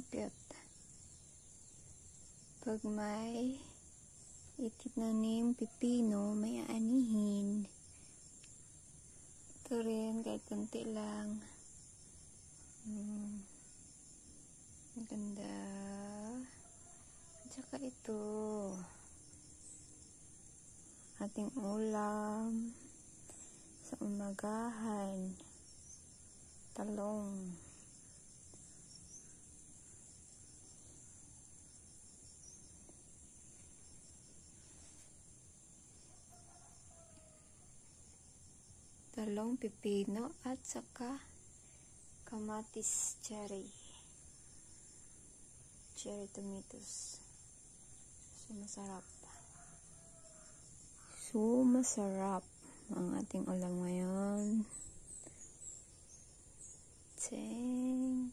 Cute. Pag may itinanim pipino, may aanihin. Ito rin, kahit konti lang. Ang ganda. At saka ito. Ating ulam sa umagahan. Talong. Talong, pipino, at saka kamatis cherry. Cherry tomatoes. So, masarap. So, masarap ang ating ulam ngayon. Tseng.